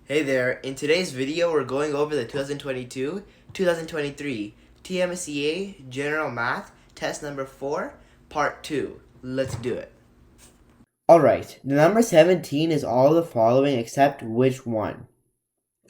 Hey there, in today's video we're going over the 2022-2023 TMSCA General Math Test number 4, Part 2. Let's do it. Alright, the number 17 is all of the following except which one?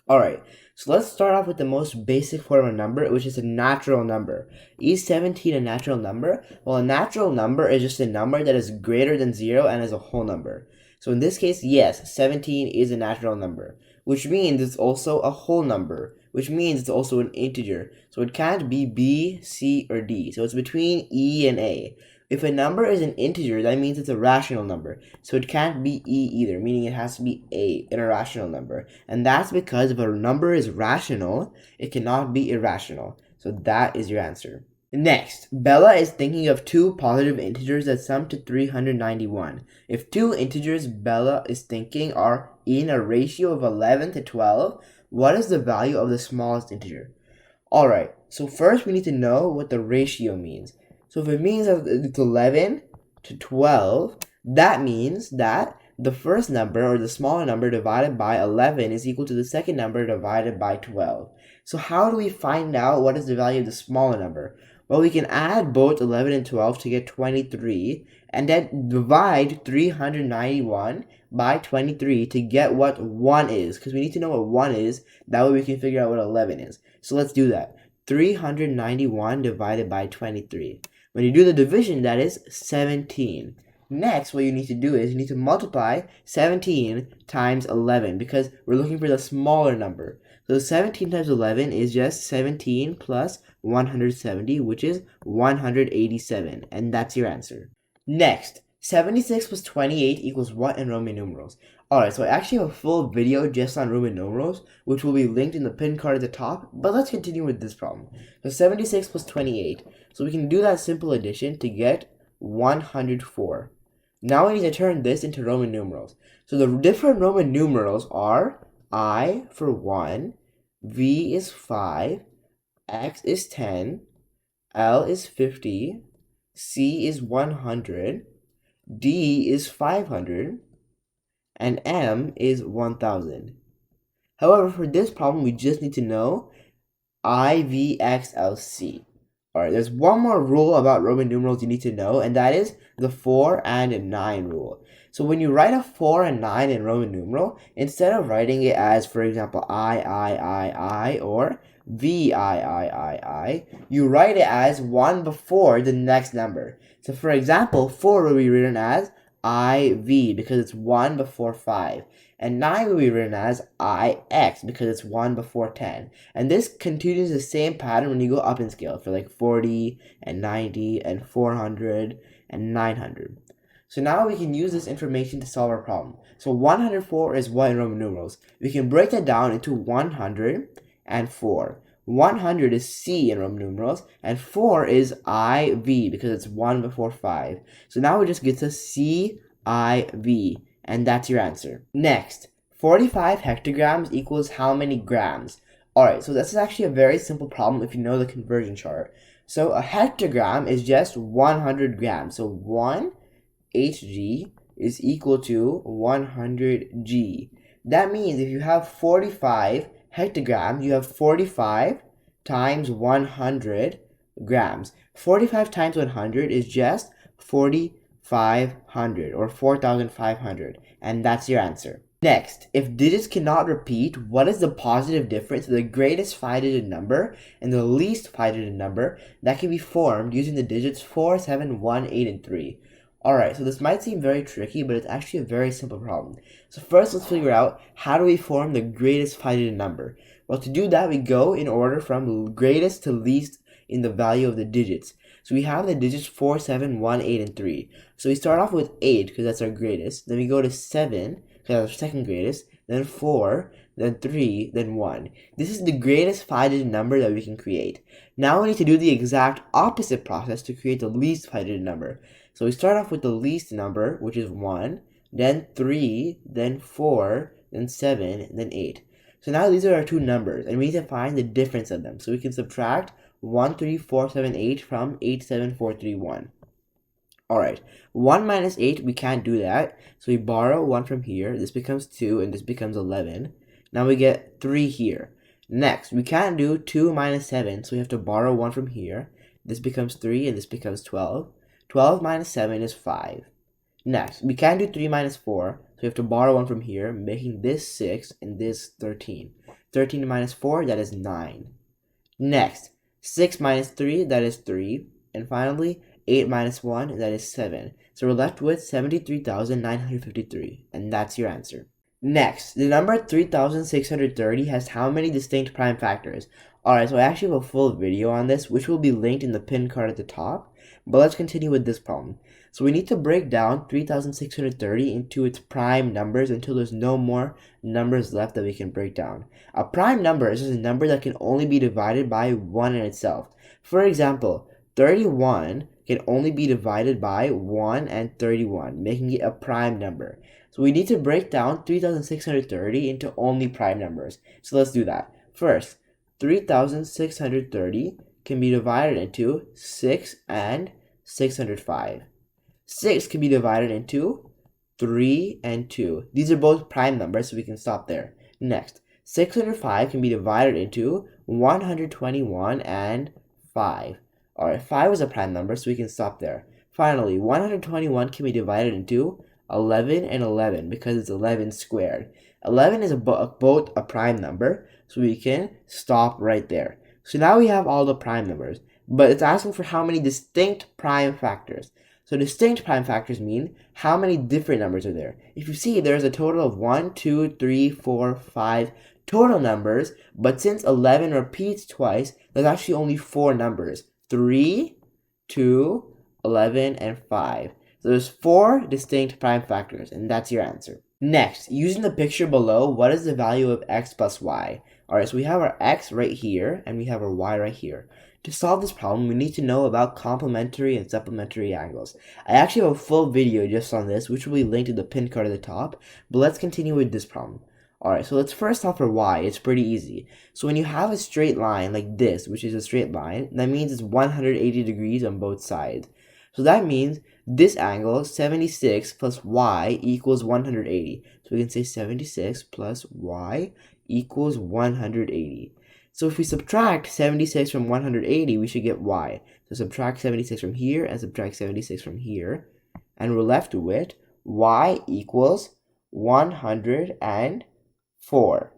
Alright, so let's start off with the most basic form of number, which is a natural number. Is 17 a natural number? Well, a natural number is just a number that is greater than 0 and is a whole number. So in this case, yes, 17 is a natural number, which means it's also a whole number, which means it's also an integer. So it can't be B, C, or D. So it's between E and A. If a number is an integer, that means it's a rational number. So it can't be E either, meaning it has to be A, an irrational number. And that's because if a number is rational, it cannot be irrational. So that is your answer. Next, Bella is thinking of two positive integers that sum to 391. If two integers Bella is thinking are in a ratio of 11 to 12, what is the value of the smallest integer? Alright, so first we need to know what the ratio means. So if it means that it's 11 to 12, that means that the first number, or the smaller number, divided by 11 is equal to the second number divided by 12. So how do we find out what is the value of the smaller number? Well, we can add both 11 and 12 to get 23, and then divide 391 by 23 to get what 1 is, because we need to know what 1 is, that way we can figure out what 11 is. So let's do that. 391 divided by 23. When you do the division, that is 17. Next, what you need to do is you need to multiply 17 times 11 because we're looking for the smaller number. So 17 times 11 is just 17 plus 170, which is 187, and that's your answer. Next, 76 plus 28 equals what in Roman numerals? Alright, so I actually have a full video just on Roman numerals, which will be linked in the pinned card at the top, but let's continue with this problem. So 76 plus 28, so we can do that simple addition to get 104. Now we need to turn this into Roman numerals. So the different Roman numerals are I for 1, V is 5, X is 10, L is 50, C is 100, D is 500, and M is 1000. However, for this problem, we just need to know I, V, X, L, C. Alright, there's one more rule about Roman numerals you need to know, and that is the 4 and 9 rule. So when you write a 4 and 9 in Roman numeral, instead of writing it as, for example, I, or VIII, you write it as 1 before the next number. So for example, 4 will be written as IV because it's 1 before 5. And 9 will be written as IX because it's 1 before 10. And this continues the same pattern when you go up in scale for like 40 and 90 and 400 and 900. So now we can use this information to solve our problem. So 104 is what in Roman numerals? We can break that down into 100 and 4. 100 is C in Roman numerals, and 4 is IV because it's 1 before 5. So now it just gets us CIV, and that's your answer. Next, 45 hectograms equals how many grams? Alright, so this is actually a very simple problem if you know the conversion chart. So a hectogram is just 100 grams. So 1 Hg is equal to 100 G. That means if you have 45 hectograms, you have 45 times 100 grams. 45 times 100 is just 4,500 or 4,500, and that's your answer. Next, if digits cannot repeat, what is the positive difference of the greatest 5-digit number and the least 5-digit number that can be formed using the digits 4, 7, 1, 8, and 3? Alright, so this might seem very tricky, but it's actually a very simple problem. So first, let's figure out how do we form the greatest 5-digit number. Well, to do that, we go in order from greatest to least in the value of the digits. So we have the digits 4, 7, 1, 8, and 3. So we start off with 8, because that's our greatest. Then we go to 7, because that's our second greatest. Then 4, then 3, then 1. This is the greatest 5-digit number that we can create. Now we need to do the exact opposite process to create the least 5-digit number. So we start off with the least number, which is 1, then 3, then 4, then 7, then 8. So now these are our two numbers, and we need to find the difference of them. So we can subtract 1, 3, 4, 7, 8 from 8, 7, 4, 3, 1. Alright, 1 minus 8, we can't do that. So we borrow 1 from here. This becomes 2, and this becomes 11. Now we get 3 here. Next, we can't do 2 minus 7, so we have to borrow 1 from here. This becomes 3 and this becomes 12. 12 minus 7 is 5. Next, we can't do 3 minus 4, so we have to borrow 1 from here, making this 6 and this 13. 13 minus 4, that is 9. Next, 6 minus 3, that is 3. And finally, 8 minus 1, that is 7. So we're left with 73,953, and that's your answer. Next, the number 3,630 has how many distinct prime factors? Alright, so I actually have a full video on this, which will be linked in the pin card at the top. But let's continue with this problem. So we need to break down 3,630 into its prime numbers until there's no more numbers left that we can break down. A prime number is just a number that can only be divided by 1 in itself. For example, 31 can only be divided by 1 and 31, making it a prime number. So we need to break down 3,630 into only prime numbers. So let's do that. First, 3,630 can be divided into 6 and 605. 6 can be divided into 3 and 2. These are both prime numbers, so we can stop there. Next, 605 can be divided into 121 and 5. Alright, 5 is a prime number, so we can stop there. Finally, 121 can be divided into 11 and 11 because it's 11 squared. 11 is both a prime number, so we can stop right there. So now we have all the prime numbers, but it's asking for how many distinct prime factors. So distinct prime factors mean how many different numbers are there. If you see, there's a total of 1, 2, 3, 4, 5 total numbers, but since 11 repeats twice, there's actually only 4 numbers. 3, 2, 11, and 5. So there's 4 distinct prime factors, and that's your answer. Next, using the picture below, what is the value of x plus y? Alright, so we have our x right here, and we have our y right here. To solve this problem, we need to know about complementary and supplementary angles. I actually have a full video just on this, which will be linked in the pin card at the top, but let's continue with this problem. Alright, so let's first solve for y. It's pretty easy. So when you have a straight line like this, which is a straight line, that means it's 180 degrees on both sides. So that means this angle, 76 plus y equals 180. So we can say 76 plus y equals 180. So if we subtract 76 from 180, we should get y. So subtract 76 from here and subtract 76 from here. And we're left with y equals 104.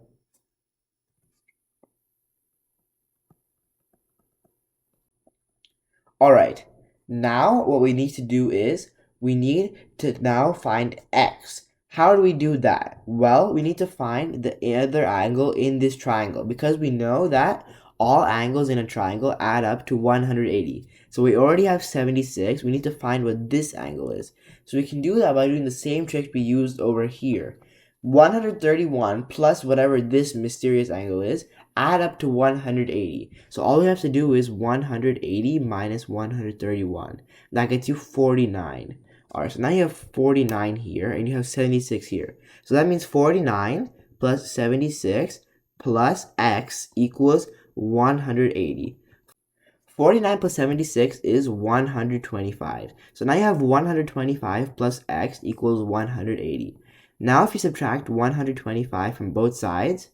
Alright, now what we need to do is we need to now find x. How do we do that? Well, we need to find the other angle in this triangle because we know that all angles in a triangle add up to 180. So we already have 76. We need to find what this angle is. So we can do that by doing the same trick we used over here. 131 plus whatever this mysterious angle is add up to 180. So all we have to do is 180 minus 131. That gets you 49. Alright, so now you have 49 here and you have 76 here. So that means 49 plus 76 plus x equals 180. 49 plus 76 is 125. So now you have 125 plus x equals 180. Now if you subtract 125 from both sides,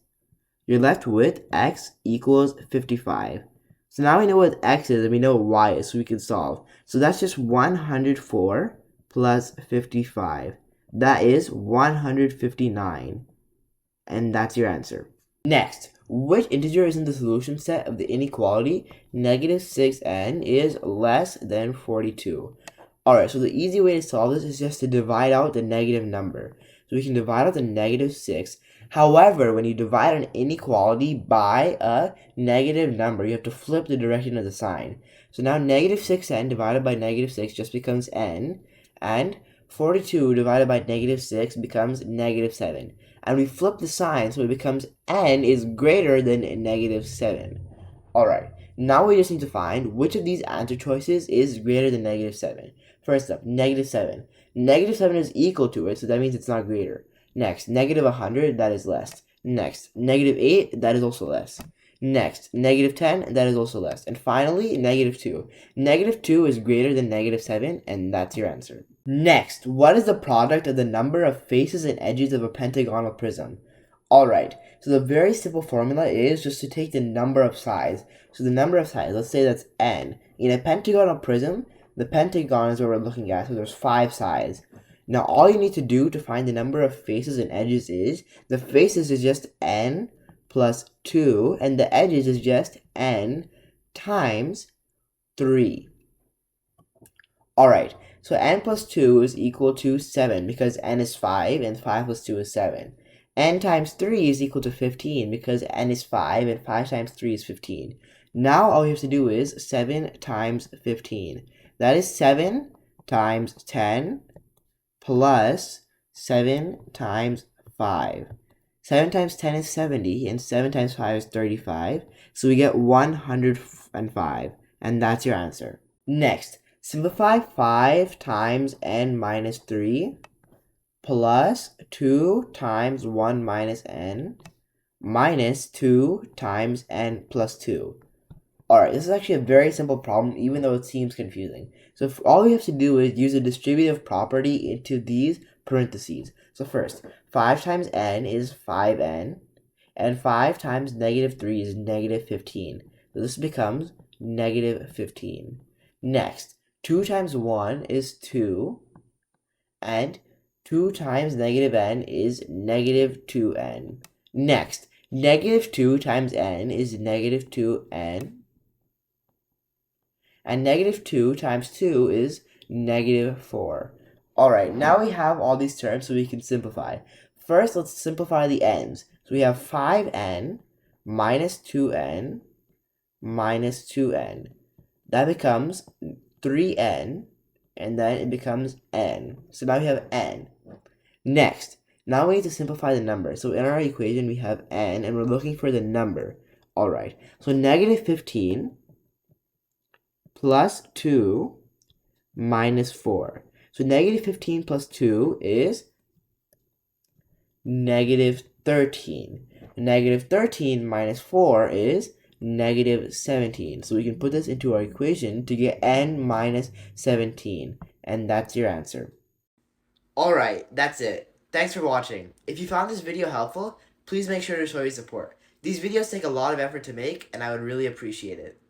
you're left with x equals 55. So now we know what x is and we know what y is, so we can solve. So that's just 104 plus 55. That is 159. And that's your answer. Next, which integer is in the solution set of the inequality negative 6n is less than 42? Alright, so the easy way to solve this is just to divide out the negative number. So we can divide out the negative 6. However, when you divide an inequality by a negative number, you have to flip the direction of the sign. So now negative 6n divided by negative 6 just becomes n, and 42 divided by negative 6 becomes negative 7. And we flip the sign so it becomes n is greater than negative 7. Alright, now we just need to find which of these answer choices is greater than negative 7. First up, negative 7. Negative 7 is equal to it, so that means it's not greater. Next, negative 100, that is less. Next, negative 8, that is also less. Next, negative 10, that is also less. And finally, negative 2. Negative 2 is greater than negative 7, and that's your answer. Next, what is the product of the number of faces and edges of a pentagonal prism? Alright, so the very simple formula is just to take the number of sides. So the number of sides, let's say that's n. In a pentagonal prism, the pentagon is what we're looking at, so there's 5 sides. Now all you need to do to find the number of faces and edges is, the faces is just n plus 2, and the edges is just n times 3. Alright, so n plus 2 is equal to 7 because n is 5 and 5 plus 2 is 7. N times 3 is equal to 15 because n is 5 and 5 times 3 is 15. Now all we have to do is 7 times 15. That is 7 times 10 plus 7 times 5. 7 times 10 is 70 and 7 times 5 is 35. So we get 105 and that's your answer. Next, simplify 5 times n minus 3 plus 2 times 1 minus n minus 2 times n plus 2. Alright, this is actually a very simple problem, even though it seems confusing. So all we have to do is use a distributive property into these parentheses. So first, 5 times n is 5n, and 5 times negative 3 is negative 15. So this becomes negative 15. Next, 2 times 1 is 2, and 2 times negative n is negative 2n. Next, negative 2 times n is negative 2n, and negative 2 times 2 is negative 4. Alright, now we have all these terms so we can simplify. First, let's simplify the n's. So we have 5n minus 2n minus 2n. That becomes 3n, and then it becomes n. So now we have n. Next, now we need to simplify the number. So in our equation, we have n, and we're looking for the number. Alright, so negative 15 plus 2 minus 4. So negative 15 plus 2 is negative 13. Negative 13 minus 4 is negative 17. So we can put this into our equation to get n minus 17. And that's your answer. Alright, that's it. Thanks for watching. If you found this video helpful, please make sure to show your support. These videos take a lot of effort to make, and I would really appreciate it.